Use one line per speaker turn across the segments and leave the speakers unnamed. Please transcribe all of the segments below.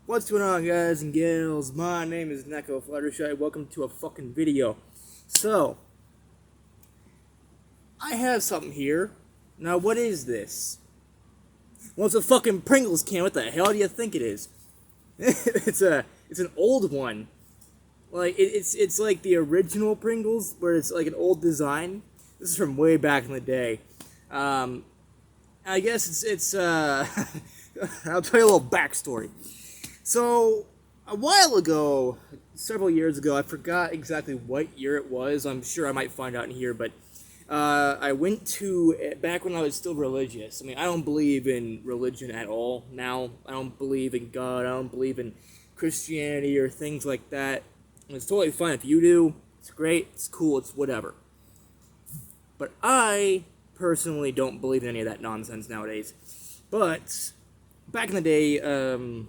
What's going on, guys and gals? My name is Neko Fluttershy. Welcome to a fucking video. So, I have something here. Now, what is this? Well, it's a fucking Pringles can. What the hell do you think it is? it's an old one. Like it's like the original Pringles, where it's like an old design. This is from way back in the day. I guess it's I'll tell you a little backstory. So, a while ago, several years ago, I forgot exactly what year it was. I'm sure I might find out in here, but I went to, back when I was still religious. I mean, I don't believe in religion at all now. I don't believe in God. I don't believe in Christianity or things like that. And it's totally fine if you do. It's great. It's cool. It's whatever. But I personally don't believe in any of that nonsense nowadays. But back in the day,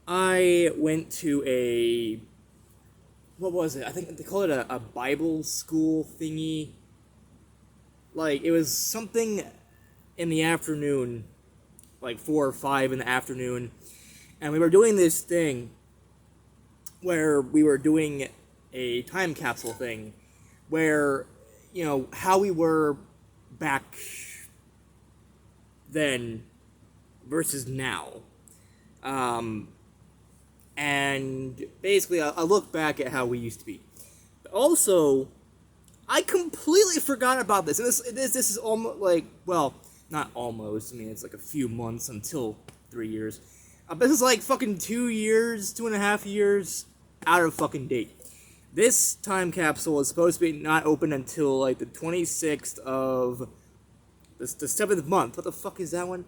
I went to a, what was it? I think they call it a Bible school thingy. Like, it was something in the afternoon, like 4 or 5 in the afternoon, and we were doing this thing where we were doing a time capsule thing, where, you know, how we were back then versus now. And basically, I look back at how we used to be. But also, I completely forgot about this. And this is almost like, well, not almost. I mean, it's like a few months until 3 years. This is like fucking 2 years, 2.5 years out of fucking date. This time capsule is supposed to be not open until like the 26th of the 7th month. What the fuck is that one?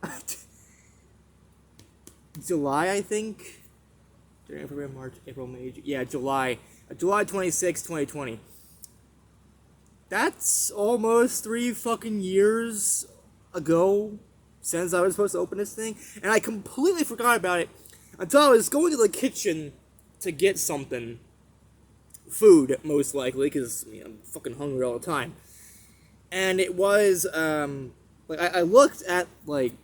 July, I think. February, March, April, May, yeah, July 26, 2020. That's almost 3 fucking years ago since I was supposed to open this thing, and I completely forgot about it until I was going to the kitchen to get something, food, most likely, because I'm fucking hungry all the time, and it was, like, I looked at, like,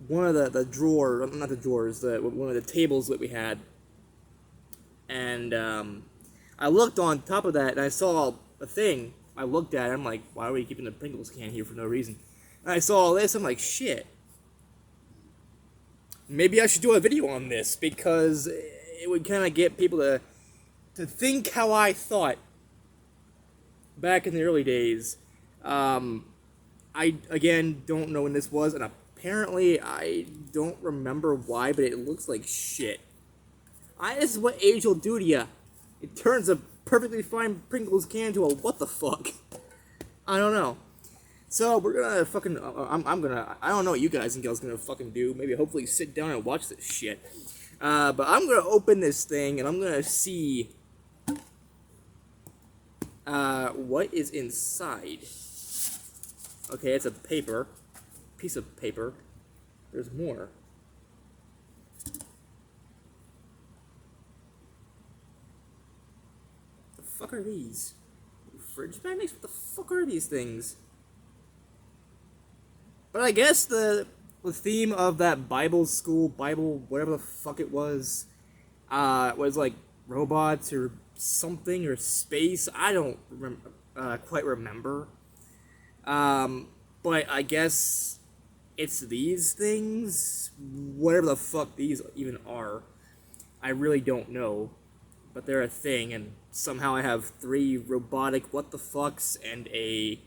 one of the drawer, not the drawers, one of the tables that we had, and I looked on top of that, and I saw a thing. I looked at it, I'm like, why are we keeping the Pringles can here for no reason? And I saw all this, I'm like, shit. Maybe I should do a video on this, because it would kind of get people to think how I thought back in the early days. I, again, don't know when this was, and apparently, I don't remember why, but it looks like shit. This is what age will do to ya. It turns a perfectly fine Pringles can to a what the fuck. I don't know. So, we're gonna fucking, I don't know what you guys and gals gonna fucking do. Maybe hopefully sit down and watch this shit. But I'm gonna open this thing, and I'm gonna see, what is inside. Okay, it's a piece of paper. There's more. The fuck are these? Fridge magnets? What the fuck are these things? But I guess the theme of that Bible school, whatever the fuck it was like robots or something, or space. I don't quite remember. But I guess it's these things, whatever the fuck these even are. I really don't know, but they're a thing, and somehow I have 3 robotic what the fucks and a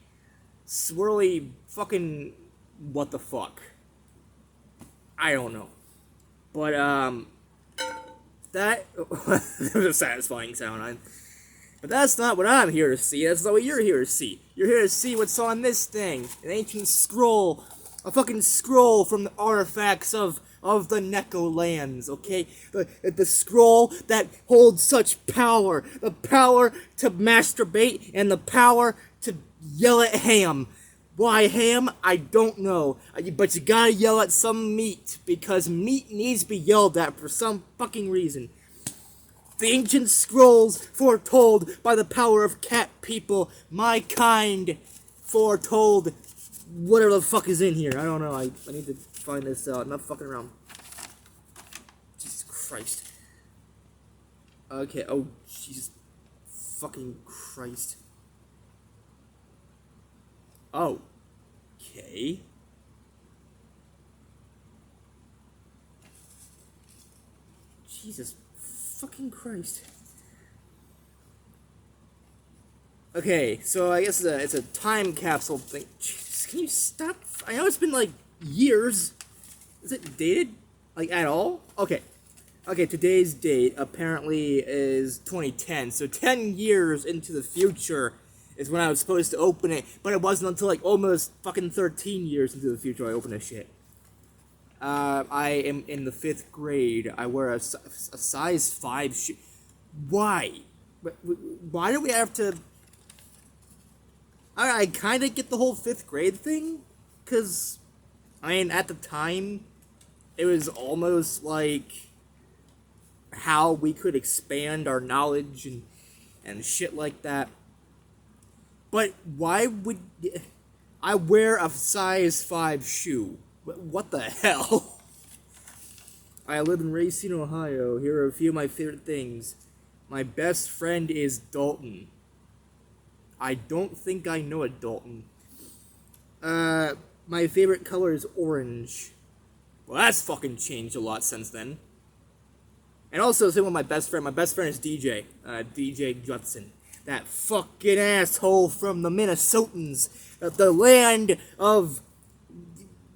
swirly fucking what the fuck. I don't know, but that was a satisfying sound. But that's not what I'm here to see. That's not what you're here to see. You're here to see what's on this thing. An ancient scroll. A fucking scroll from the artifacts of the Neko lands, okay? The scroll that holds such power. The power to masturbate and the power to yell at ham. Why ham? I don't know. But you gotta yell at some meat, because meat needs to be yelled at for some fucking reason. The ancient scrolls foretold by the power of cat people, my kind, foretold whatever the fuck is in here. I don't know. I need to find this out. I'm not fucking around. Jesus Christ. Okay. Oh, Jesus fucking Christ. Oh. Okay. Jesus fucking Christ. Okay, so I guess it's a time capsule thing. Jesus, can you stop? I know it's been like years. Is it dated? Like at all? Okay. Okay, today's date apparently is 2010, so 10 years into the future is when I was supposed to open it, but it wasn't until like almost fucking 13 years into the future I opened this shit. I am in the 5th grade. I wear a size 5 shoe. Why? Why do we have to... I kind of get the whole 5th grade thing, because, I mean, at the time, it was almost like how we could expand our knowledge and shit like that. But why would... I wear a size 5 shoe. What the hell? I live in Racine, Ohio. Here are a few of my favorite things. My best friend is Dalton. I don't think I know a Dalton. My favorite color is orange. Well, that's fucking changed a lot since then. And also, same with my best friend. My best friend is DJ. DJ Judson. That fucking asshole from the Minnesotans. The land of...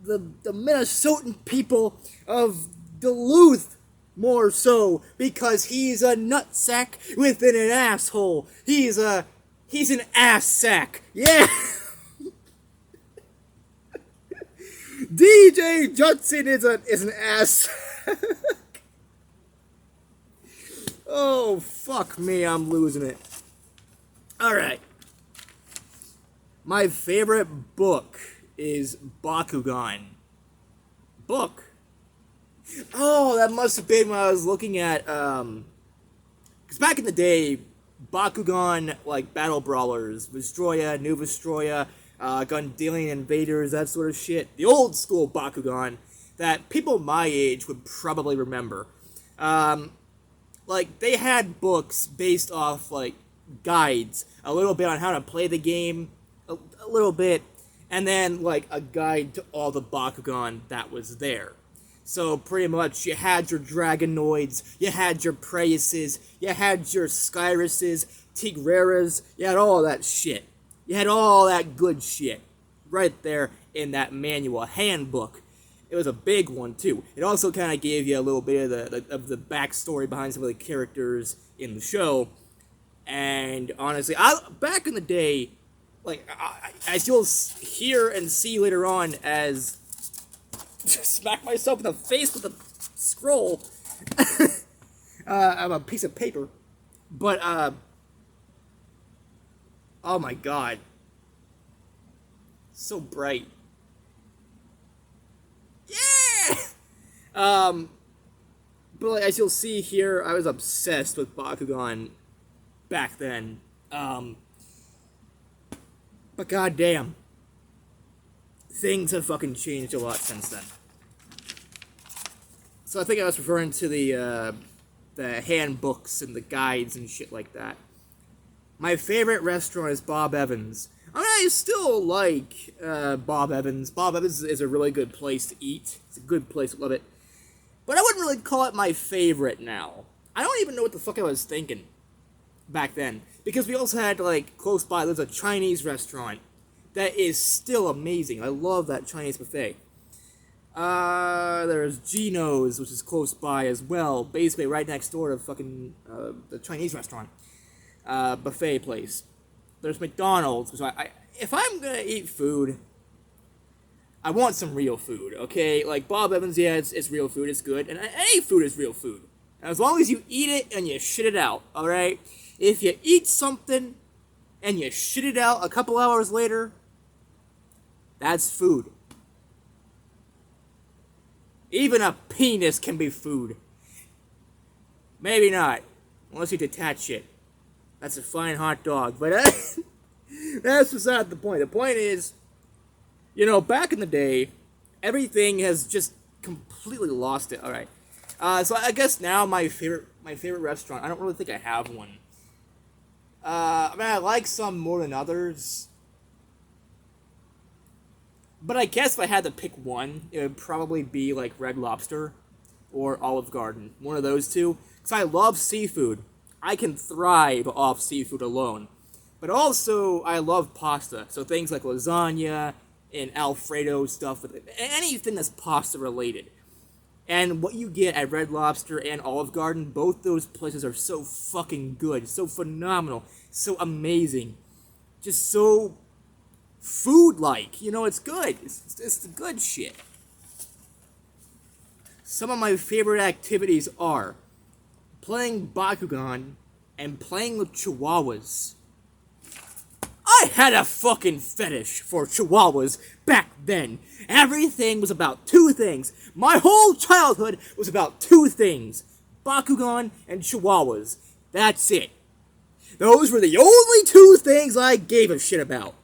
The Minnesotan people of Duluth, more so, because he's a nutsack within an asshole. He's an ass sack. Yeah. DJ Judson is an ass sack. Oh, fuck me, I'm losing it. Alright. My favorite book is Bakugan. Book? Oh, that must have been when I was looking at, because back in the day, Bakugan, like, Battle Brawlers, Vestroya, New Vestroya, Gundalian Invaders, that sort of shit. The old school Bakugan that people my age would probably remember. Like, they had books based off, like, guides, a little bit on how to play the game, a little bit, and then, like, a guide to all the Bakugan that was there. So, pretty much, you had your Dragonoids, you had your Preuses, you had your Skyruses, Tigreras, you had all that shit. You had all that good shit right there in that manual handbook. It was a big one, too. It also kind of gave you a little bit of the backstory behind some of the characters in the show. And, honestly, back in the day... Like, as you'll hear and see later on, as smack myself in the face with a scroll of a piece of paper. But, oh my god. So bright. Yeah! But like, as you'll see here, I was obsessed with Bakugan back then. But goddamn, things have fucking changed a lot since then. So I think I was referring to the handbooks and the guides and shit like that. My favorite restaurant is Bob Evans. I mean, I still like Bob Evans. Bob Evans is a really good place to eat. It's a good place, I love it. But I wouldn't really call it my favorite now. I don't even know what the fuck I was thinking back then. Because we also had, like, close by, there's a Chinese restaurant that is still amazing. I love that Chinese buffet. There's Gino's, which is close by as well. Basically right next door to fucking, the Chinese restaurant. Buffet place. There's McDonald's, which if I'm gonna eat food, I want some real food, okay? Like, Bob Evans, yeah, it's real food, it's good. And any food is real food. As long as you eat it and you shit it out, alright? If you eat something and you shit it out a couple hours later, that's food. Even a penis can be food. Maybe not, unless you detach it. That's a fine hot dog, but that's beside the point. The point is, You know, back in the day, everything has just completely lost it. All right. So I guess now my favorite restaurant. I don't really think I have one. I mean, I like some more than others. But I guess if I had to pick one, it would probably be like Red Lobster or Olive Garden. One of those two. Because I love seafood. I can thrive off seafood alone. But also, I love pasta. So things like lasagna and Alfredo stuff. Anything that's pasta related. And what you get at Red Lobster and Olive Garden, both those places are so fucking good. So phenomenal. So amazing. Just so food-like. You know, it's good. It's the good shit. Some of my favorite activities are playing Bakugan and playing with Chihuahuas. I had a fucking fetish for Chihuahuas back then. Everything was about two things. My whole childhood was about two things. Bakugan and Chihuahuas. That's it. Those were the only two things I gave a shit about.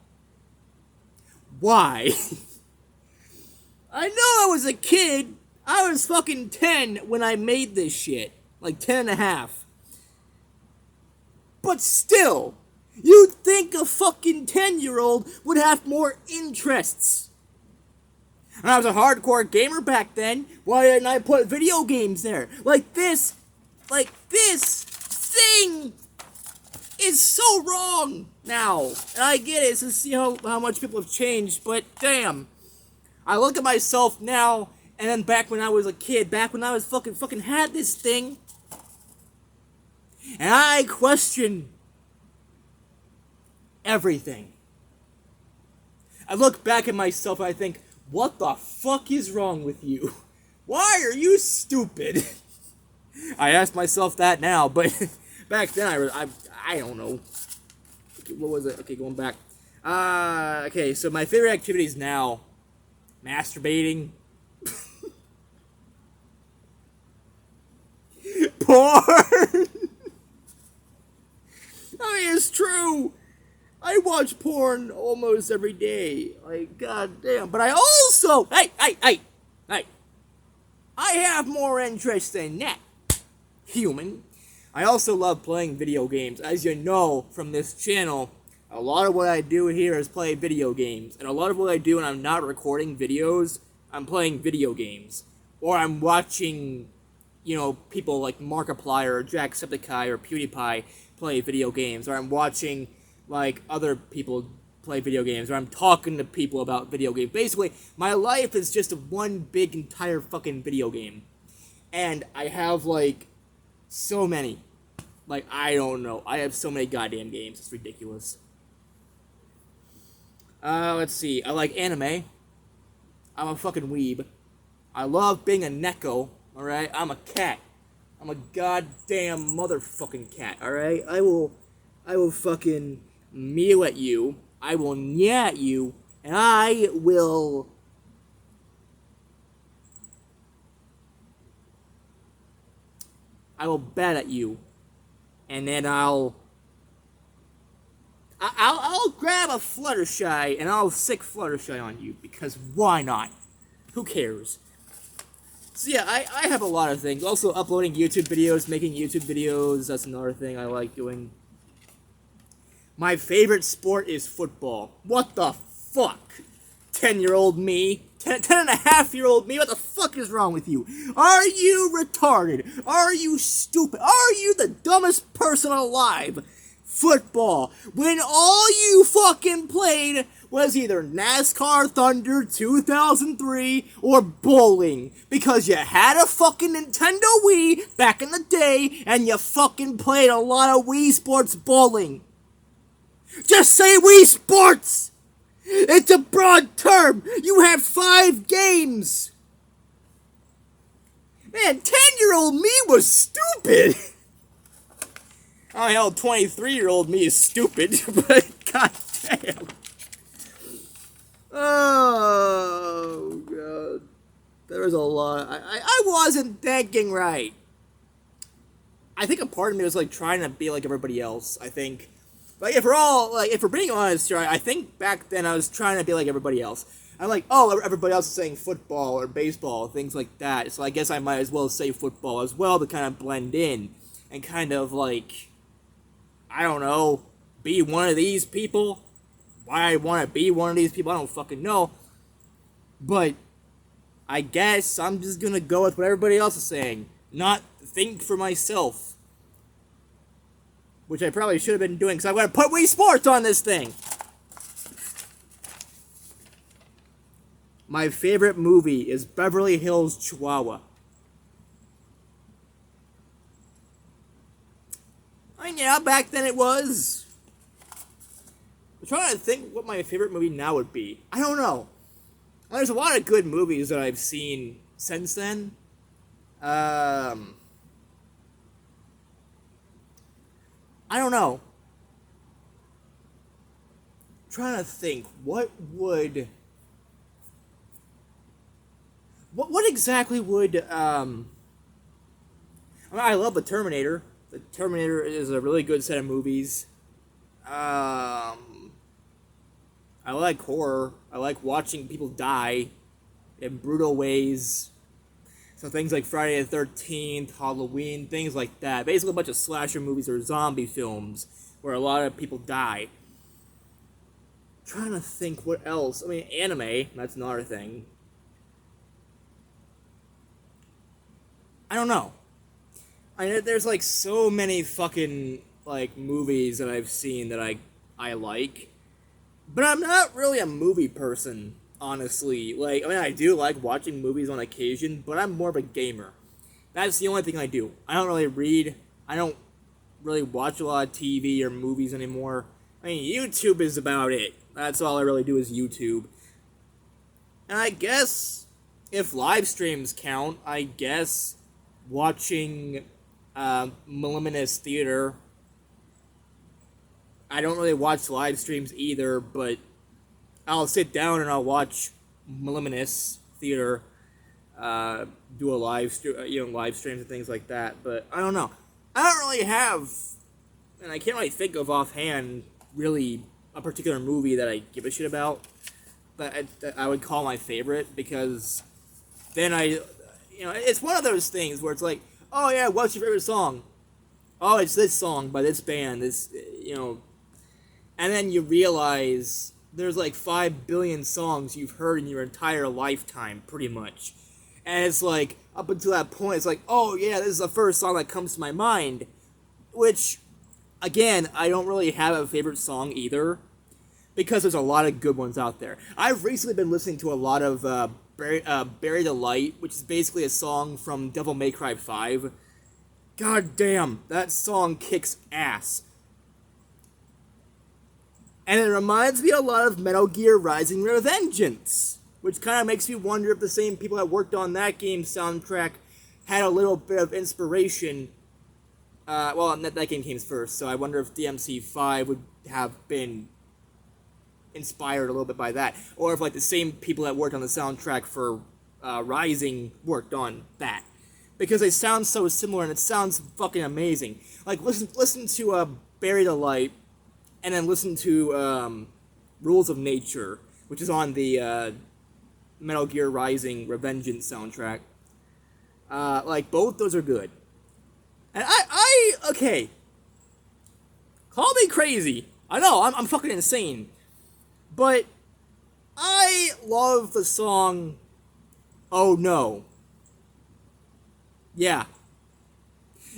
Why? I know I was a kid. I was fucking 10 when I made this shit. Like 10 and a half. But still, you'd think a fucking 10-year-old would have more interests. And I was a hardcore gamer back then. Why didn't I put video games there? Like this thing is so wrong now. And I get it, to see how much people have changed, but damn. I look at myself now, and then back when I was a kid, back when I was fucking had this thing, and I question everything. I look back at myself and I think, what the fuck is wrong with you? Why are you stupid? I ask myself that now, but back then I don't know. Okay, what was it? Okay, going back. Okay, so my favorite activities now, masturbating, porn. I mean, it's true. I watch porn almost every day. Like, goddamn. But I also, hey, I have more interest than that, human. I also love playing video games. As you know from this channel, a lot of what I do here is play video games. And a lot of what I do when I'm not recording videos, I'm playing video games. Or I'm watching, you know, people like Markiplier or Jacksepticeye or PewDiePie play video games. Or I'm watching, like, other people play video games. Or I'm talking to people about video games. Basically, my life is just one big entire fucking video game. And I have, like, so many. Like, I don't know. I have so many goddamn games. It's ridiculous. Let's see. I like anime. I'm a fucking weeb. I love being a neko. Alright? I'm a cat. I'm a goddamn motherfucking cat. Alright? I will fucking mew at you. I will nya at you. And I will bet at you, and then I'll grab a Fluttershy and I'll sick Fluttershy on you, because why not? Who cares? So yeah, I have a lot of things. Also uploading YouTube videos, making YouTube videos, that's another thing I like doing. My favorite sport is football. What the fuck? 10-year-old me? 10-and-a-half-year-old me? What the fuck is wrong with you? Are you retarded? Are you stupid? Are you the dumbest person alive? Football. When all you fucking played was either NASCAR Thunder 2003 or bowling. Because you had a fucking Nintendo Wii back in the day and you fucking played a lot of Wii Sports bowling. Just say Wii Sports! It's a broad term! You have 5 games! Man, 10-year-old me was stupid! Oh, hell, 23-year-old me is stupid, but goddamn. Oh, God. There was a lot. I wasn't thinking right. I think a part of me was, like, trying to be like everybody else, I think. Like, if we're being honest here, I think back then I was trying to be like everybody else. I'm like, oh, everybody else is saying football or baseball, things like that. So I guess I might as well say football as well to kind of blend in and kind of like, I don't know, be one of these people. Why I want to be one of these people, I don't fucking know. But I guess I'm just gonna go with what everybody else is saying, not think for myself. Which I probably should have been doing, because I'm gonna put Wii Sports on this thing! My favorite movie is Beverly Hills Chihuahua. I mean, yeah, back then it was. I'm trying to think what my favorite movie now would be. I don't know. There's a lot of good movies that I've seen since then. I don't know. I'm trying to think, what exactly would, I mean, I love The Terminator. The Terminator is a really good set of movies. I like horror. I like watching people die in brutal ways. So things like Friday the 13th, Halloween, things like that. Basically a bunch of slasher movies or zombie films where a lot of people die. I'm trying to think what else. I mean, anime, that's another thing. I don't know. I mean, there's like so many fucking like movies that I've seen that I like. But I'm not really a movie person, honestly. Like, I mean, I do like watching movies on occasion, but I'm more of a gamer. That's the only thing I do. I don't really read. I don't really watch a lot of TV or movies anymore. I mean, YouTube is about it. That's all I really do is YouTube. And I guess, if live streams count, I guess watching Meliminous Theater. I don't really watch live streams either, but I'll sit down and I'll watch Meliminous Theater, do a live streams and things like that. But I don't know. I don't really have, and I can't really think of offhand really a particular movie that I give a shit about that I would call my favorite, because then it's one of those things where it's like, oh yeah, what's your favorite song? Oh, it's this song by this band, and then you realize there's like 5 billion songs you've heard in your entire lifetime, pretty much. And it's like, up until that point, it's like, oh yeah, this is the first song that comes to my mind. Which, again, I don't really have a favorite song either, because there's a lot of good ones out there. I've recently been listening to a lot of Bury the Light, which is basically a song from Devil May Cry 5. God damn, that song kicks ass. And it reminds me a lot of Metal Gear Rising Revengeance, which kind of makes me wonder if the same people that worked on that game's soundtrack had a little bit of inspiration. That game came first, so I wonder if DMC5 would have been inspired a little bit by that, or if like the same people that worked on the soundtrack for Rising worked on that, because they sound so similar and it sounds fucking amazing. Like listen to Bury the Light, and then listen to Rules of Nature, which is on the Metal Gear Rising Revengeance soundtrack. Like, both those are good. And okay. Call me crazy. I know, I'm fucking insane. But I love the song Oh No. Yeah.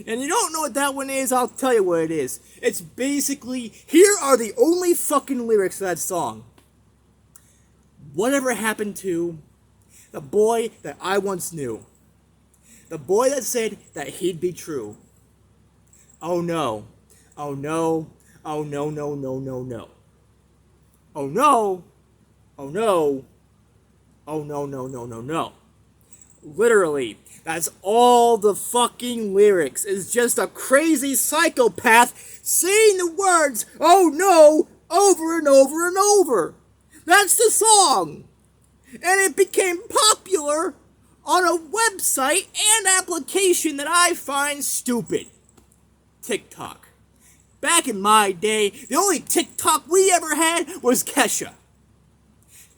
And you don't know what that one is, I'll tell you what it is. It's basically, here are the only fucking lyrics to that song. Whatever happened to the boy that I once knew? The boy that said that he'd be true. Oh no. Oh no. Oh no, no, no, no, no. Oh no. Oh no. Oh no, no, no, no, no. Literally, that's all the fucking lyrics, is just a crazy psychopath saying the words, oh no, over and over and over. That's the song. And it became popular on a website and application that I find stupid. TikTok. Back in my day, the only TikTok we ever had was Kesha.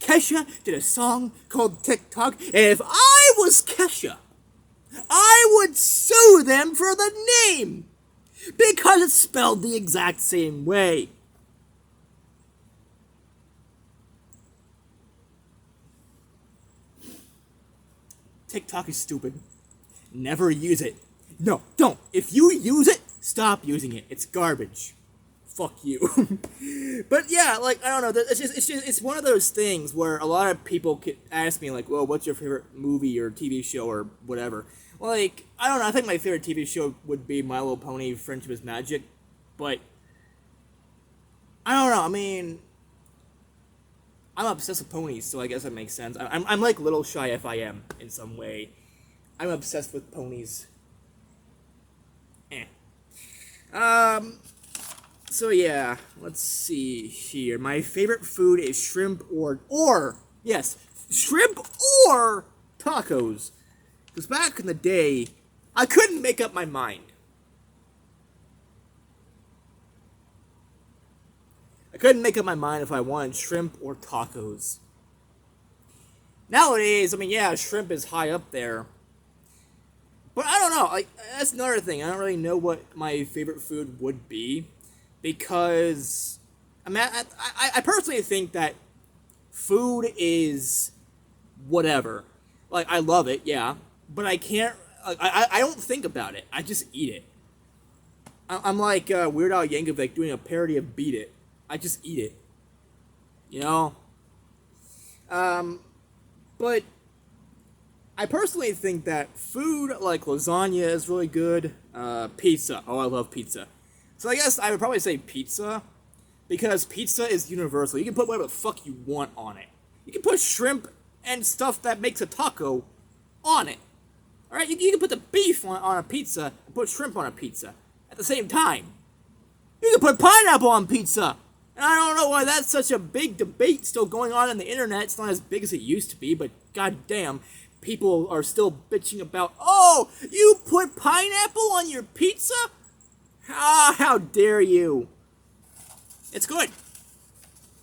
Kesha did a song called TikTok, and if I was Kesha, I would sue them for the name, because it's spelled the exact same way. TikTok is stupid. Never use it. No, don't. If you use it, stop using it. It's garbage. Fuck you. But yeah, like, I don't know. It's one of those things where a lot of people ask me, like, well, what's your favorite movie or TV show or whatever? Like, I don't know. I think my favorite TV show would be My Little Pony: Friendship is Magic. But I don't know. I mean, I'm obsessed with ponies, so I guess that makes sense. I'm like Little Shy FIM in some way. I'm obsessed with ponies. So yeah, let's see here. My favorite food is shrimp yes, shrimp or tacos. Because back in the day, I couldn't make up my mind. I couldn't make up my mind if I wanted shrimp or tacos. Nowadays, I mean, yeah, shrimp is high up there. But I don't know, like, that's another thing. I don't really know what my favorite food would be. Because, I mean, I personally think that food is whatever. Like, I love it, yeah. But I can't, like, I don't think about it. I just eat it. I'm like Weird Al Yankovic doing a parody of Beat It. I just eat it. You know? But I personally think that food like lasagna is really good. Pizza. Oh, I love pizza. So I guess I would probably say pizza, because pizza is universal. You can put whatever the fuck you want on it. You can put shrimp and stuff that makes a taco on it. Alright, you can put the beef on a pizza and put shrimp on a pizza at the same time. You can put pineapple on pizza. And I don't know why that's such a big debate still going on the internet. It's not as big as it used to be, but goddamn, people are still bitching about, oh, you put pineapple on your pizza? Ah, how dare you? It's good.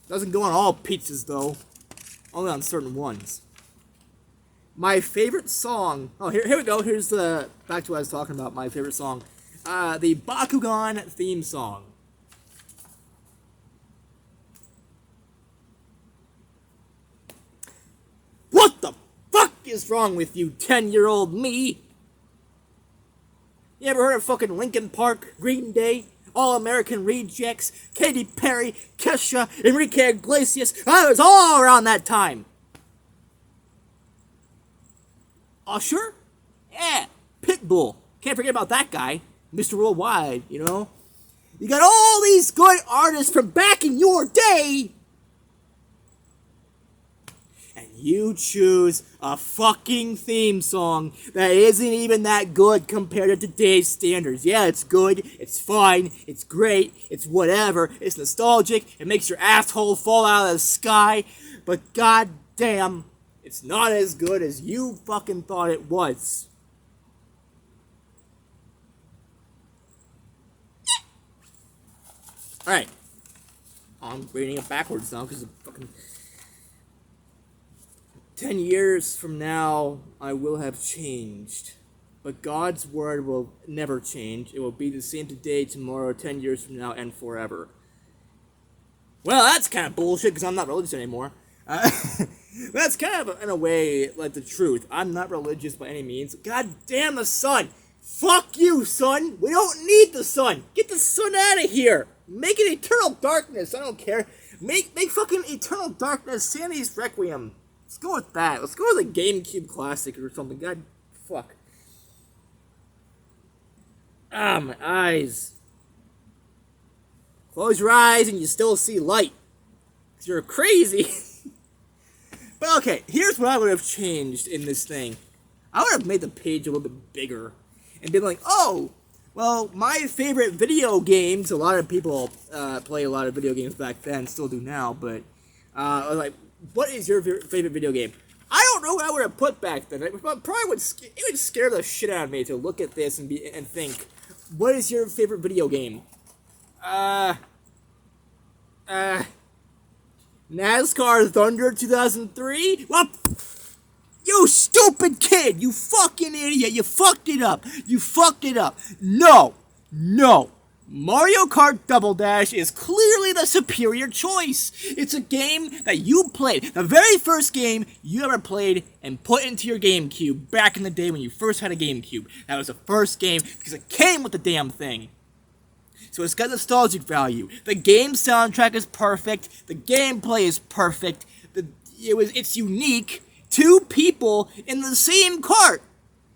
Doesn't go on all pizzas, though. Only on certain ones. My favorite song... Oh, here we go. Here's the... Back to what I was talking about. My favorite song. The Bakugan theme song. What the fuck is wrong with you, 10-year-old me? You ever heard of fucking Linkin Park, Green Day, All-American Rejects, Katy Perry, Kesha, Enrique Iglesias? I was all around that time. Usher? Yeah, Pitbull. Can't forget about that guy. Mr. Worldwide, you know? You got all these good artists from back in your day, and you choose a fucking theme song that isn't even that good compared to today's standards. Yeah, it's good, it's fine, it's great, it's whatever, it's nostalgic, it makes your asshole fall out of the sky, but goddamn, it's not as good as you fucking thought it was. Alright. I'm reading it backwards now because fucking 10 years from now, I will have changed. But God's word will never change. It will be the same today, tomorrow, 10 years from now, and forever. Well, that's kind of bullshit because I'm not religious anymore. That's kind of, in a way, like the truth. I'm not religious by any means. God damn the sun! Fuck you, sun! We don't need the sun! Get the sun out of here! Make it eternal darkness, I don't care. Make fucking eternal darkness Sandy's Requiem. Let's go with that. Let's go with a GameCube classic or something. God, fuck. Ah, my eyes. Close your eyes and you still see light. 'Cause you're crazy. But okay, here's what I would have changed in this thing. I would have made the page a little bit bigger. And been like, oh, well, my favorite video games, a lot of people play a lot of video games back then, still do now, but, like, what is your favorite video game? I don't know what I would have put back then. It probably would scare the shit out of me to look at this and think, what is your favorite video game? NASCAR Thunder 2003? Well, you stupid kid! You fucking idiot! You fucked it up! You fucked it up! No! No! Mario Kart Double Dash is clearly the superior choice! It's a game that you played, the very first game you ever played and put into your GameCube back in the day when you first had a GameCube. That was the first game because it came with the damn thing. So it's got nostalgic value. The game soundtrack is perfect. The gameplay is perfect. It's unique. Two people in the same cart.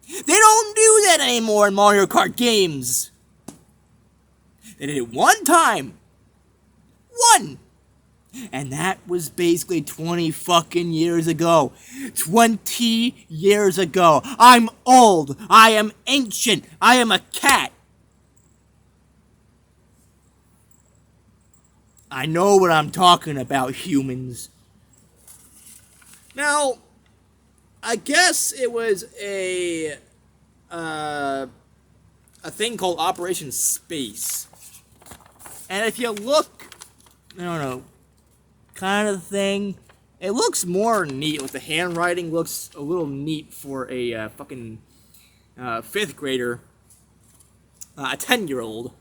They don't do that anymore in Mario Kart games. They did it one time. One. And that was basically 20 fucking years ago. 20 years ago. I'm old. I am ancient. I am a cat. I know what I'm talking about, humans. Now, I guess it was a thing called Operation Space. And if you look, I don't know, kind of thing, it looks more neat. Like the handwriting looks a little neat for a fucking 5th grader, a 10-year-old.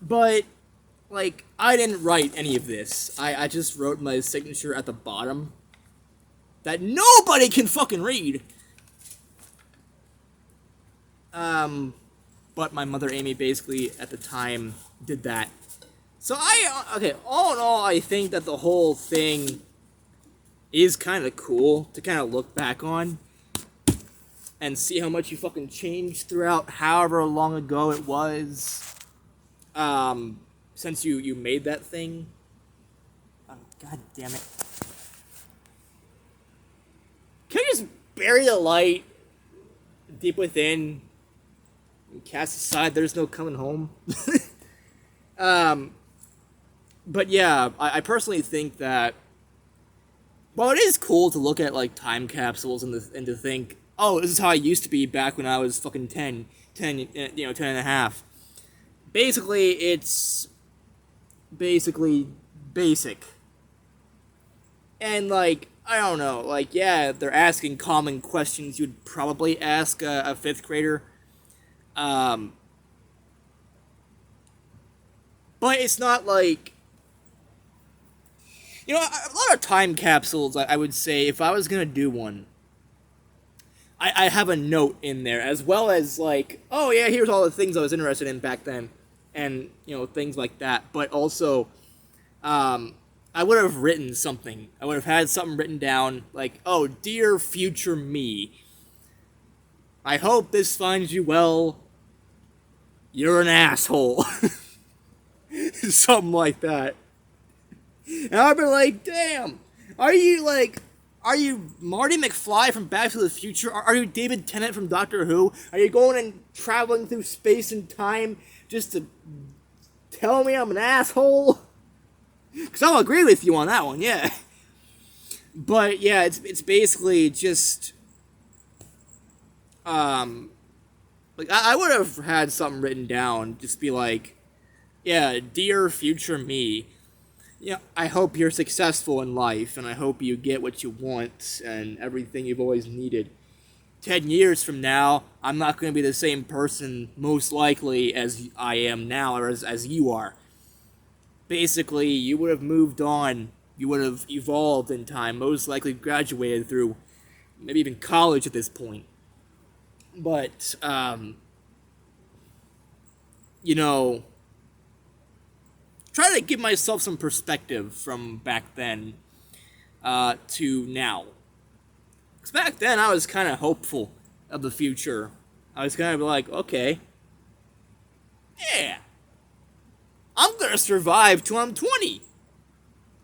But like, I didn't write any of this. I just wrote my signature at the bottom that nobody can fucking read. But my mother Amy basically at the time did that. So okay, all in all, I think that the whole thing is kind of cool to kind of look back on and see how much you fucking changed throughout however long ago it was. Since you made that thing. Oh, God damn it. Can you just bury the light deep within and cast aside there's no coming home? But yeah, I personally think that, well, it is cool to look at, like, time capsules and to think, oh, this is how I used to be back when I was fucking 10 and a half. Basically, it's basically basic. And, like, I don't know, like, yeah, they're asking common questions you'd probably ask a 5th grader. But it's not like, a lot of time capsules, I would say, if I was gonna do one, I have a note in there, as well as, like, oh yeah, here's all the things I was interested in back then. And, things like that. But also, I would have written something. I would have had something written down, like, oh, dear future me, I hope this finds you well. You're an asshole. Something like that. And I'd be like, damn, are you Marty McFly from Back to the Future? Are you David Tennant from Doctor Who? Are you going and traveling through space and time just to tell me I'm an asshole? Because I'll agree with you on that one, yeah. But yeah, it's basically just, like, I would have had something written down, just be like, yeah, dear future me, I hope you're successful in life, and I hope you get what you want, and everything you've always needed. 10 years from now, I'm not going to be the same person, most likely, as I am now, or as you are. Basically, you would have moved on, you would have evolved in time, most likely graduated through maybe even college at this point. But, try to give myself some perspective from back then to now. Because back then, I was kind of hopeful of the future. I was kind of like, okay, yeah, I'm gonna survive till I'm 20.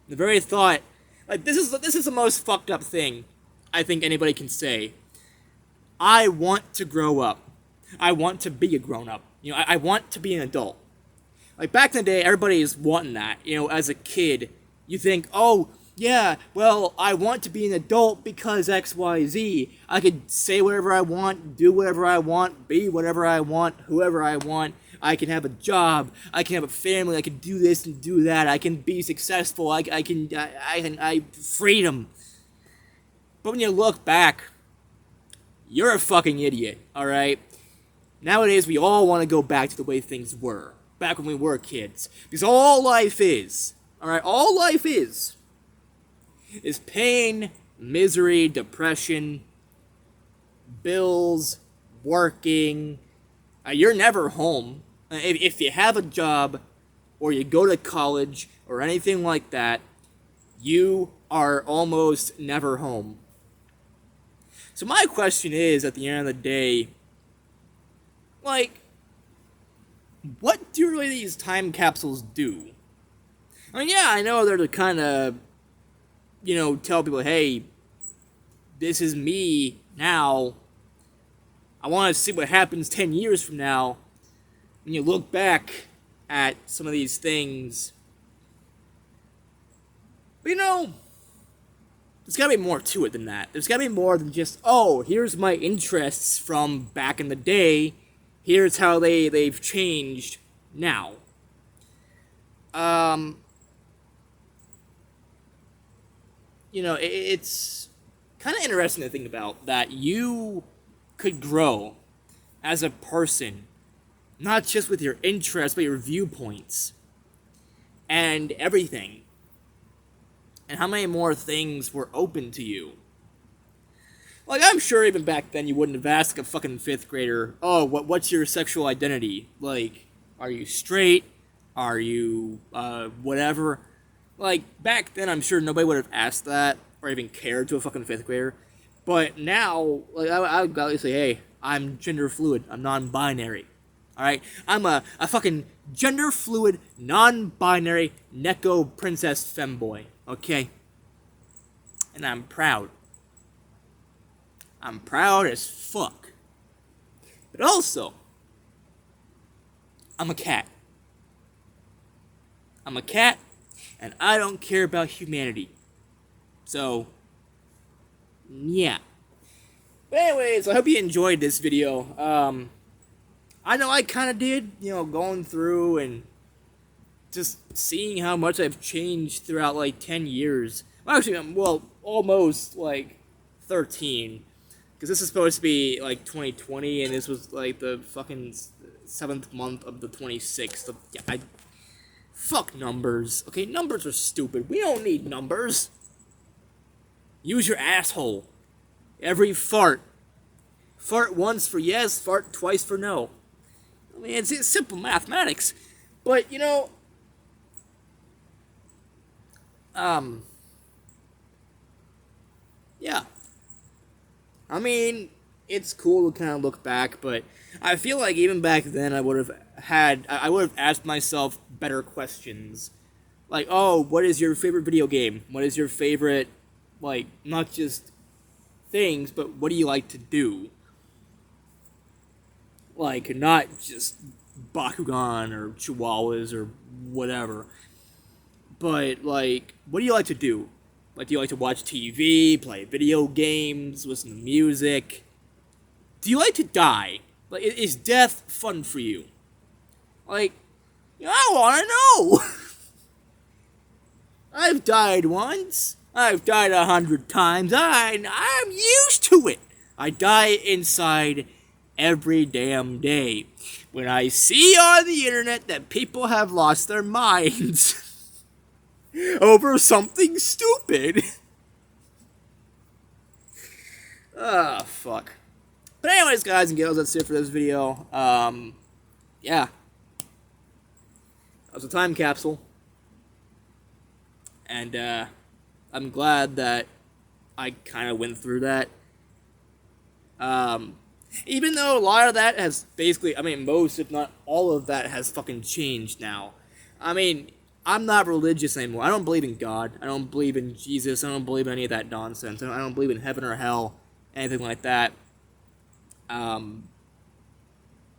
The very thought, like, this is the most fucked up thing I think anybody can say. I want to grow up. I want to be a grown-up. I want to be an adult. Like, back in the day, everybody is wanting that. As a kid, you think, oh, yeah, well, I want to be an adult because X, Y, Z. I could say whatever I want, do whatever I want, be whatever I want, whoever I want, I can have a job, I can have a family, I can do this and do that, I can be successful, I freedom. But when you look back, you're a fucking idiot, alright? Nowadays, we all want to go back to the way things were, back when we were kids. Because all life is, alright, all life is pain, misery, depression, bills, working. You're never home. If you have a job, or you go to college, or anything like that, you are almost never home. So my question is, at the end of the day, like, what do really these time capsules do? I mean, yeah, I know they're to kind of, you know, tell people, hey, this is me now. I want to see what happens 10 years from now. When you look back at some of these things. But you know, there's got to be more to it than that. There's got to be more than just, oh, here's my interests from back in the day. Here's how they've changed now. You know, it's kind of interesting to think about that you could grow as a person, not just with your interests, but your viewpoints and everything. And how many more things were open to you. Like, I'm sure even back then you wouldn't have asked a fucking 5th grader, oh, what's your sexual identity? Like, are you straight? Are you, whatever? Like, back then I'm sure nobody would have asked that, or even cared to a fucking 5th grader. But now, like, I would gladly say, hey, I'm gender fluid, I'm non-binary. Alright? I'm a fucking gender fluid, non-binary, Neko princess femboy. Okay? And I'm proud. I'm proud as fuck. But also, I'm a cat. I'm a cat, and I don't care about humanity. So, yeah. But anyways, I hope you enjoyed this video. I know I kind of did, you know, going through and just seeing how much I've changed throughout, like, 10 years. Well, actually, well, almost, like, 13. Because this is supposed to be, like, 2020, and this was, like, the fucking 7th month of the 26th. Yeah, fuck numbers. Okay, numbers are stupid. We don't need numbers. Use your asshole. Every fart. Fart once for yes, fart twice for no. I mean, it's simple mathematics. But, you know, yeah. I mean, it's cool to kind of look back, but I feel like even back then I would have asked myself better questions. Like, oh, what is your favorite video game? What is your favorite, like, not just things, but what do you like to do? Like, not just Bakugan or Chihuahuas or whatever. But, like, what do you like to do? Like, do you like to watch TV, play video games, listen to music? Do you like to die? Like, is death fun for you? Like, I want to know! I've died once. I've died 100 times. I'm used to it. I die inside every damn day. When I see on the internet that people have lost their minds over something stupid. Ah, fuck. But anyways, guys and girls, that's it for this video. Yeah. That was a time capsule. And, I'm glad that I kind of went through that. Even though a lot of that has basically, I mean, most, if not all of that has fucking changed now. I mean, I'm not religious anymore. I don't believe in God. I don't believe in Jesus. I don't believe in any of that nonsense. I don't believe in heaven or hell, anything like that.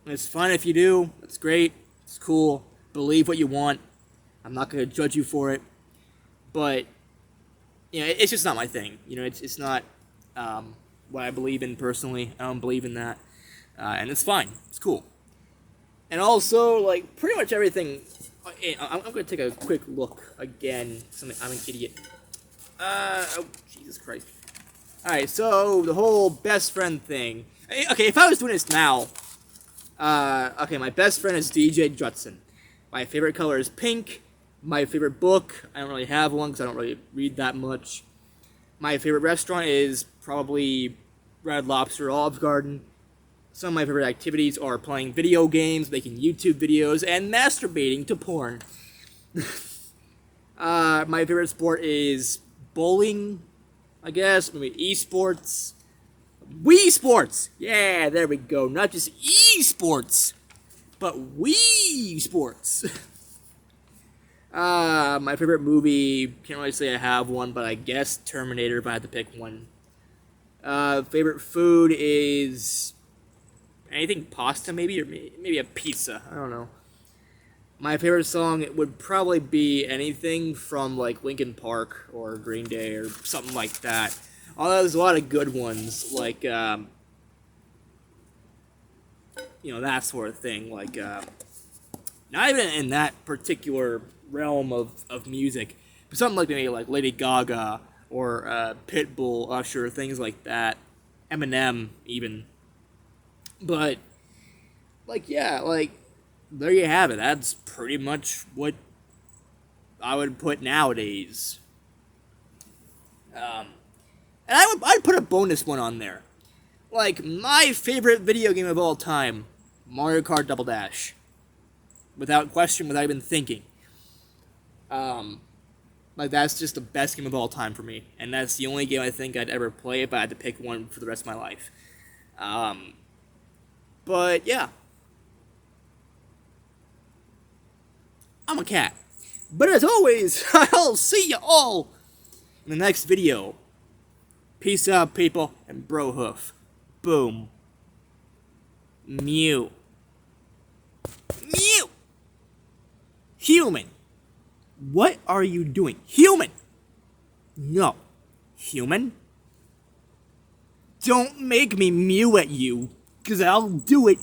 It's fine if you do. It's great. It's cool. Believe what you want. I'm not going to judge you for it. But, you know, it's just not my thing. You know, it's not what I believe in personally. I don't believe in that. And it's fine. It's cool. And also, like, pretty much everything. I'm gonna take a quick look again. I'm an idiot. Oh, Jesus Christ. Alright, so the whole best friend thing. Okay, if I was doing this now, okay, my best friend is DJ Judson. My favorite color is pink. My favorite book, I don't really have one because I don't really read that much. My favorite restaurant is probably Red Lobster Olive Garden. Some of my favorite activities are playing video games, making YouTube videos, and masturbating to porn. My favorite sport is bowling, I guess, maybe esports. Wii Sports! Yeah, there we go. Not just esports, but Wii Sports. My favorite movie, can't really say I have one, but I guess Terminator if I had to pick one. Favorite food is anything pasta maybe, or maybe a pizza, I don't know. My favorite song would probably be anything from like Linkin Park or Green Day or something like that. Although there's a lot of good ones, like, you know, that sort of thing, like, not even in that particular realm of music, but something like maybe like Lady Gaga or Pitbull, Usher, things like that, Eminem even. But like, yeah, like, there you have it. That's pretty much what I would put nowadays. And I'd put a bonus one on there, like my favorite video game of all time, Mario Kart Double Dash, without question, without even thinking. Like, that's just the best game of all time for me, and that's the only game I think I'd ever play if I had to pick one for the rest of my life. But yeah, I'm a cat. But as always, I'll see you all in the next video. Peace out, people, and bro hoof. Boom. Mew. Mew! Human. What are you doing? Human! No. Human? Don't make me mew at you, 'cause I'll do it